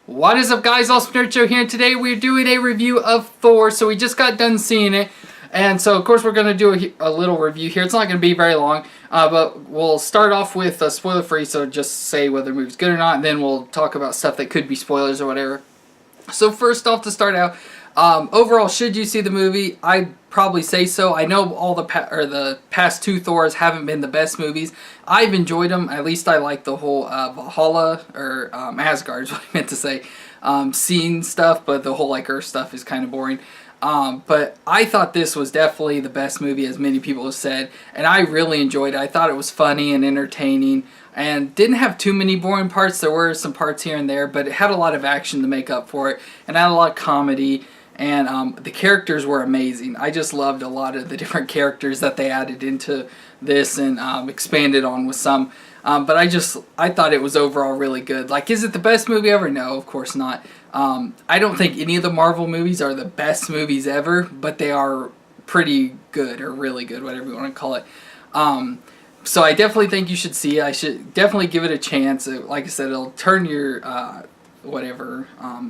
What is up, guys? FallenRedZeo here. Today we're doing a review of Thor. So we just got done seeing it, and so of course we're going to do a little review here. It's not going to be very long, but we'll start off with spoiler free, so just say whether the movie's good or not, and then we'll talk about stuff that could be spoilers or whatever. So first off, to start out, overall, should you see the movie? I'd probably say so. I know all the past two Thors haven't been the best movies. I've enjoyed them. At least I like the whole Valhalla or Asgard is what I meant to say. Scene stuff, but the whole like Earth stuff is kind of boring. But I thought this was definitely the best movie, as many people have said, and I really enjoyed it. I thought it was funny and entertaining, and didn't have too many boring parts. There were some parts here and there, but it had a lot of action to make up for it, and had a lot of comedy, and the characters were amazing. I just loved a lot of the different characters that they added into this and expanded on with some. But I thought it was overall really good. Like, is it the best movie ever? No, of course not. I don't think any of the Marvel movies are the best movies ever, but they are pretty good, or really good, whatever you want to call it. So I definitely think you should see it. I should definitely give it a chance. Like I said, it'll turn your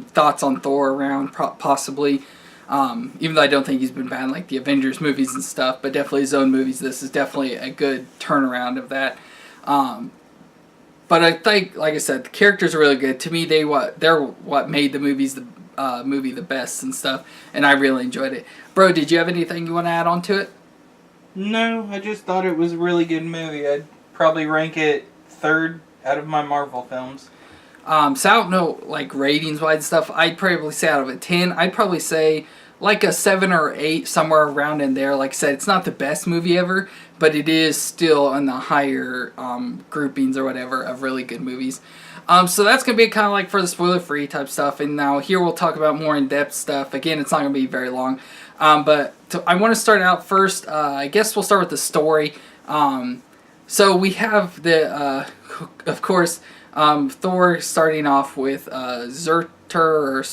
thoughts on Thor around, possibly. Even though I don't think he's been bad like the Avengers movies and stuff, but definitely his own movies, this is definitely a good turnaround of that. But I think, like I said, the characters are really good. To me, they're what made the movie the best and stuff, and I really enjoyed it. Bro, did you have anything you want to add on to it? No, I just thought it was a really good movie. I'd probably rank it third out of my Marvel films. So I don't know, like, ratings-wise and stuff, I'd probably say out of a 10, I'd probably say like a 7 or 8, somewhere around in there. Like I said, it's not the best movie ever, but it is still in the higher groupings or whatever of really good movies. So that's going to be kind of like for the spoiler-free type stuff, and now here we'll talk about more in-depth stuff. Again, it's not going to be very long, but I want to start out first, I guess we'll start with the story. So we have of course, Thor starting off with Surtur,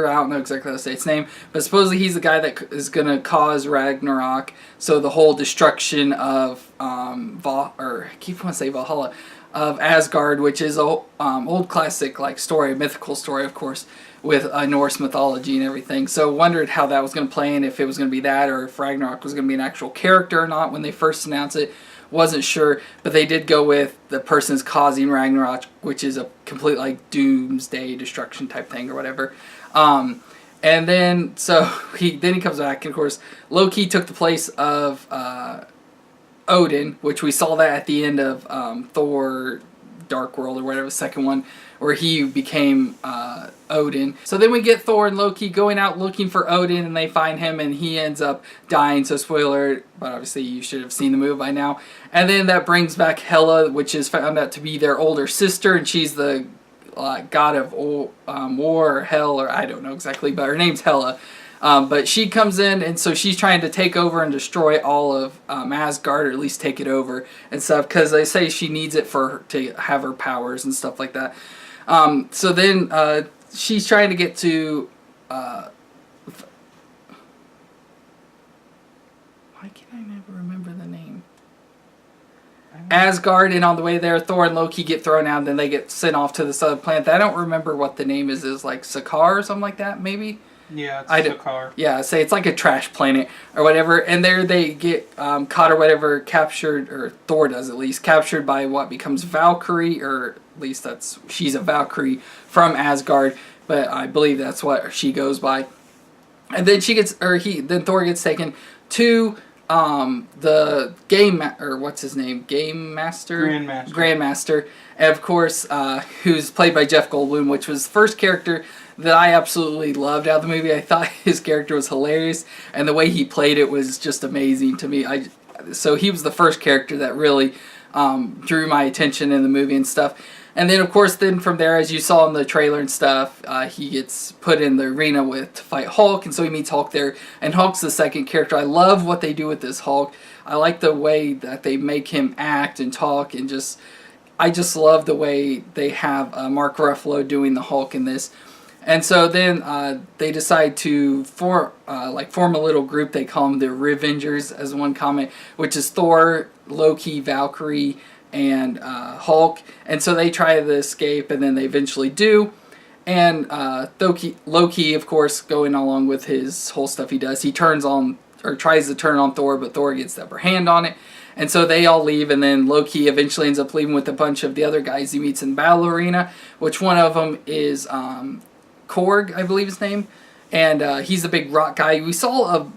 I don't know exactly how to say its name, but supposedly he's the guy that is going to cause Ragnarok, so the whole destruction of, I keep wanting to say Valhalla, of Asgard, which is a old classic like story, a mythical story, of course, with Norse mythology and everything. So wondered how that was going to play, and if it was going to be that, or if Ragnarok was going to be an actual character or not when they first announced it. Wasn't sure, but they did go with the person's causing Ragnarok, which is a complete like doomsday destruction type thing or whatever. And then so he comes back, and of course Loki took the place of Odin, which we saw that at the end of Thor Dark World or whatever, the second one, where he became Odin. So then we get Thor and Loki going out looking for Odin, and they find him, and he ends up dying, so spoiler, but obviously you should have seen the movie by now. And then that brings back Hela, which is found out to be their older sister, and she's the god of war or hell, or I don't know exactly, but her name's Hela. But she comes in, and so she's trying to take over and destroy all of Asgard, or at least take it over and stuff, because they say she needs it to have her powers and stuff like that. So then she's trying to get to... why can I never remember the name? Asgard, and on the way there, Thor and Loki get thrown out, and then they get sent off to this other planet. I don't remember what the name is like Sakaar or something like that, maybe? Yeah, it's Sakaar. Yeah, say it's like a trash planet or whatever, and there they get caught or whatever, captured, or Thor does at least, captured by what becomes Valkyrie, or at least she's a Valkyrie from Asgard, but I believe that's what she goes by. And then then Thor gets taken to the Grandmaster, and of course, who's played by Jeff Goldblum, which was the first character that I absolutely loved out of the movie. I thought his character was hilarious, and the way he played it was just amazing to me. So he was the first character that really drew my attention in the movie and stuff. And then, of course, from there, as you saw in the trailer and stuff, he gets put in the arena to fight Hulk, and so he meets Hulk there, and Hulk's the second character. I love what they do with this Hulk. I like the way that they make him act and talk, and I just love the way they have Mark Ruffalo doing the Hulk in this. And so then they decide to form a little group. They call them the Revengers, as one comment, which is Thor, Loki, Valkyrie, and Hulk. And so they try to escape, and then they eventually do. And Loki, of course, going along with his whole stuff he does, he turns on, or tries to turn on Thor, but Thor gets the upper hand on it. And so they all leave, and then Loki eventually ends up leaving with a bunch of the other guys he meets in the battle arena, which one of them is Korg, I believe his name. And he's a big rock guy. We saw a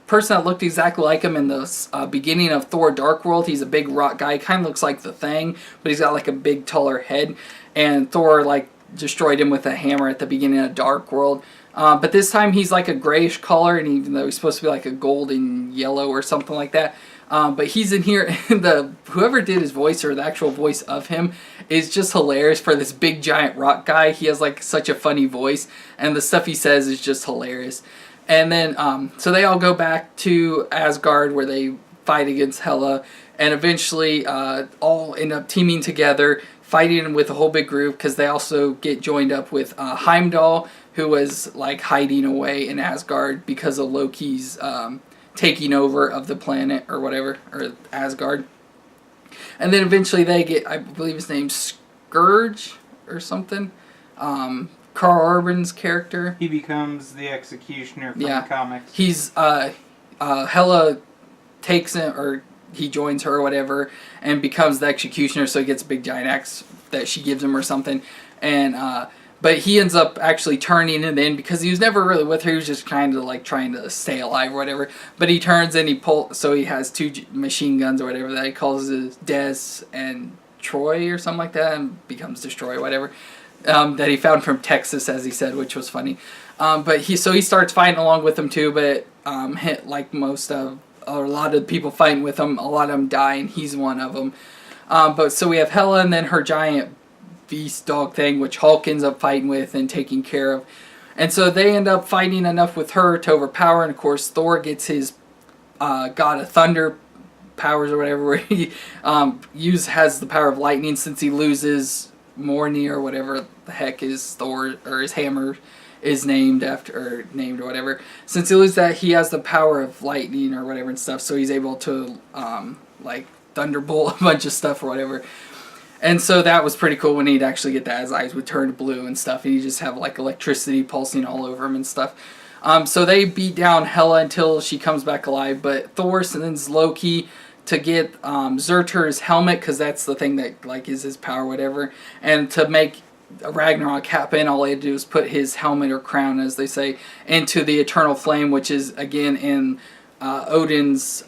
person that looked exactly like him in the beginning of Thor Dark World. He's a big rock guy, kind of looks like the Thing, but he's got like a big taller head. And Thor like destroyed him with a hammer at the beginning of Dark World. But this time he's like a grayish color, and even though he's supposed to be like a golden yellow or something like that. But he's in here, and whoever did his voice, or the actual voice of him, is just hilarious for this big giant rock guy. He has like such a funny voice, and the stuff he says is just hilarious. And then, so they all go back to Asgard where they fight against Hela, and eventually all end up teaming together, fighting with a whole big group, because they also get joined up with Heimdall, who was like hiding away in Asgard because of Loki's taking over of the planet or whatever, or Asgard. And then eventually they get, I believe his name's Scourge or something. Carl Urban's character. He becomes the executioner from the comics. He's Hela takes him, or he joins her or whatever, and becomes the executioner. So he gets a big giant axe that she gives him or something, and but he ends up actually turning it in because he was never really with her. He was just kind of like trying to stay alive or whatever. But he turns and so he has two machine guns or whatever that he calls his Des and Troy or something like that, and becomes Destroy or whatever. That he found from Texas, as he said, which was funny. But he starts fighting along with them too. But like most of, or a lot of people fighting with him, a lot of them die, and he's one of them. But so we have Hela and then her giant beast dog thing, which Hulk ends up fighting with and taking care of. And so they end up fighting enough with her to overpower. And of course, Thor gets his God of Thunder powers or whatever, where he has the power of lightning since he loses Mjolnir or whatever the heck is Thor, or his hammer is named after, or named or whatever. Since he loses that, he has the power of lightning or whatever and stuff, so he's able to like thunderbolt a bunch of stuff or whatever. And so that was pretty cool when he'd actually get that. His eyes would turn blue and stuff, and he'd just have like electricity pulsing all over him and stuff. So they beat down Hela until she comes back alive, but Thor sends Loki to get Surtur's helmet, because that's the thing that like is his power, whatever. And to make Ragnarok happen, all he had to do was put his helmet, or crown as they say, into the eternal flame, which is again in Odin's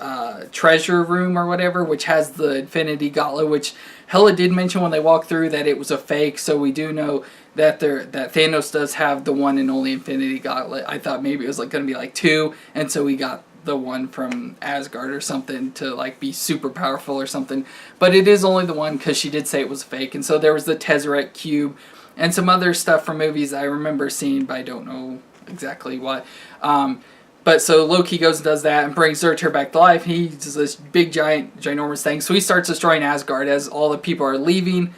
treasure room or whatever, which has the Infinity Gauntlet, which Hela did mention when they walked through that it was a fake. So we do know that that Thanos does have the one and only Infinity Gauntlet. I thought maybe it was like going to be like two, and so we got the one from Asgard or something to like be super powerful or something, but it is only the one because she did say it was fake. And so there was the Tesseract cube and some other stuff from movies I remember seeing, but I don't know exactly what. But so Loki goes and does that and brings Surtur back to life. He's this big ginormous thing, so he starts destroying Asgard as all the people are leaving.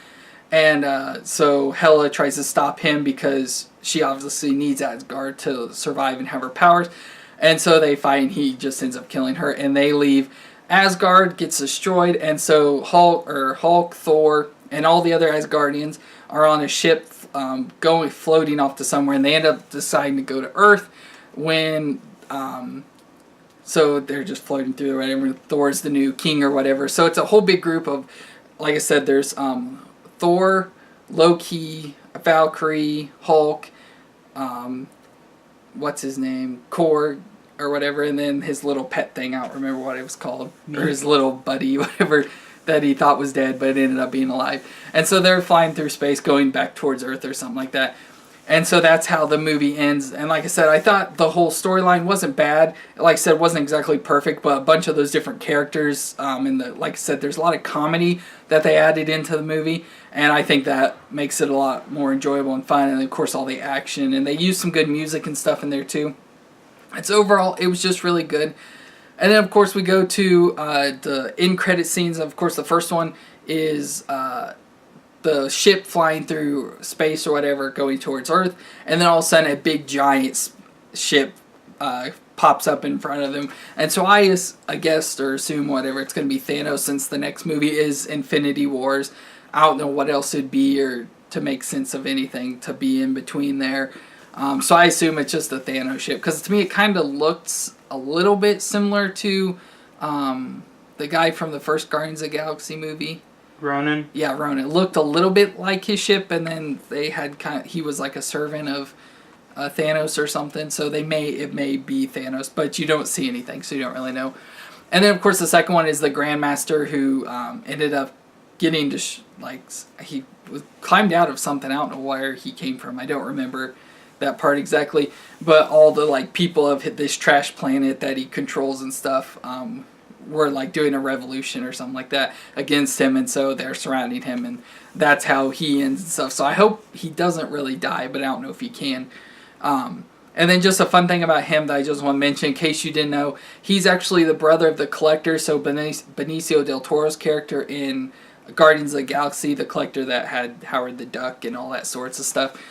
And so Hela tries to stop him because she obviously needs Asgard to survive and have her powers. And so they fight, and he just ends up killing her, and they leave. Asgard gets destroyed, and so Hulk, Thor, and all the other Asgardians are on a ship floating off to somewhere, and they end up deciding to go to Earth when... so they're just floating through whatever. Thor's the new king or whatever. So it's a whole big group of, like I said, there's Thor, Loki, Valkyrie, Hulk, what's his name, Korg, or whatever, and then his little pet thing, I don't remember what it was called, or his little buddy, whatever, that he thought was dead, but it ended up being alive. And so they're flying through space, going back towards Earth or something like that. And so that's how the movie ends. And like I said, I thought the whole storyline wasn't bad. Like I said, it wasn't exactly perfect, but a bunch of those different characters, like I said, there's a lot of comedy that they added into the movie, and I think that makes it a lot more enjoyable and fun. And of course, all the action, and they used some good music and stuff in there too. And so overall, it was just really good. And then of course we go to the end credit scenes. Of course, the first one is the ship flying through space or whatever, going towards Earth, and then all of a sudden a big giant ship pops up in front of them. And so I guess, or assume whatever, it's going to be Thanos, since the next movie is Infinity Wars. I don't know what else it'd be, or to make sense of anything to be in between there. So I assume it's just a Thanos ship, because to me it kind of looks a little bit similar to the guy from the first Guardians of the Galaxy movie. Ronan? Yeah, Ronan. It looked a little bit like his ship, and then they had he was like a servant of Thanos or something, so it may be Thanos, but you don't see anything, so you don't really know. And then of course the second one is the Grandmaster, who ended up getting to he climbed out of something. I don't know where he came from. I don't remember that part exactly, but all the like people of this trash planet that he controls and stuff were like doing a revolution or something like that against him, and so they're surrounding him, and that's how he ends and stuff. So I hope he doesn't really die, but I don't know if he can. And then just a fun thing about him that I just want to mention, in case you didn't know, he's actually the brother of the Collector. So Benicio del Toro's character in Guardians of the Galaxy, the Collector that had Howard the Duck and all that sorts of stuff,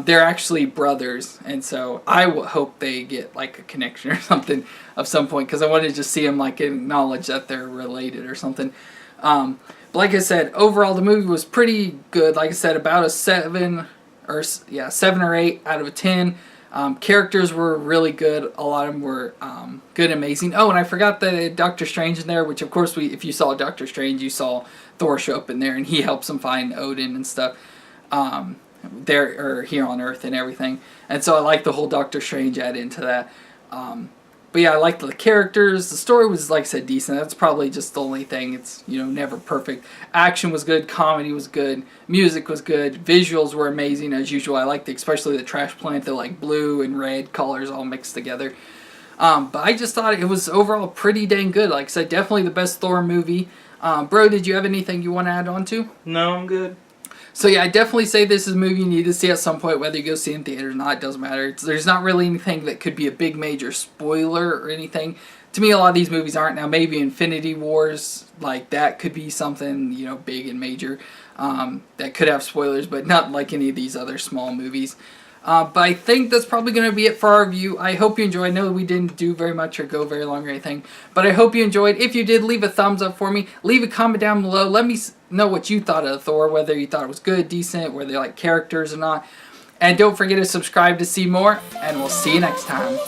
they're actually brothers, and so I hope they get like a connection or something of some point, because I wanted to just see them like acknowledge that they're related or something. But like I said, overall the movie was pretty good. Like I said, about a 7 or 8 out of a 10. Characters were really good. A lot of them were good and amazing. Oh, and I forgot the Doctor Strange in there, which of course if you saw Doctor Strange, you saw Thor show up in there, and he helps him find Odin and stuff. There or here on Earth and everything, and so I like the whole Doctor Strange add into that. But yeah, I liked the characters. The story was, like I said, decent. That's probably just the only thing. It's never perfect. Action was good, comedy was good, music was good, visuals were amazing as usual. I liked especially the trash planet, the like blue and red colors all mixed together. But I just thought it was overall pretty dang good. Like I said, definitely the best Thor movie. Bro, did you have anything you want to add on to? No, I'm good. So yeah, I definitely say this is a movie you need to see at some point, whether you go see it in theaters or not, it doesn't matter. There's not really anything that could be a big major spoiler or anything. To me, a lot of these movies aren't. Now, maybe Infinity Wars, like that could be something, big and major, that could have spoilers, but not like any of these other small movies. But I think that's probably going to be it for our review. I hope you enjoyed. I know we didn't do very much or go very long or anything, but I hope you enjoyed. If you did, leave a thumbs up for me. Leave a comment down below. Let me know what you thought of Thor, whether you thought it was good, decent, whether you like characters or not. And don't forget to subscribe to see more, and we'll see you next time.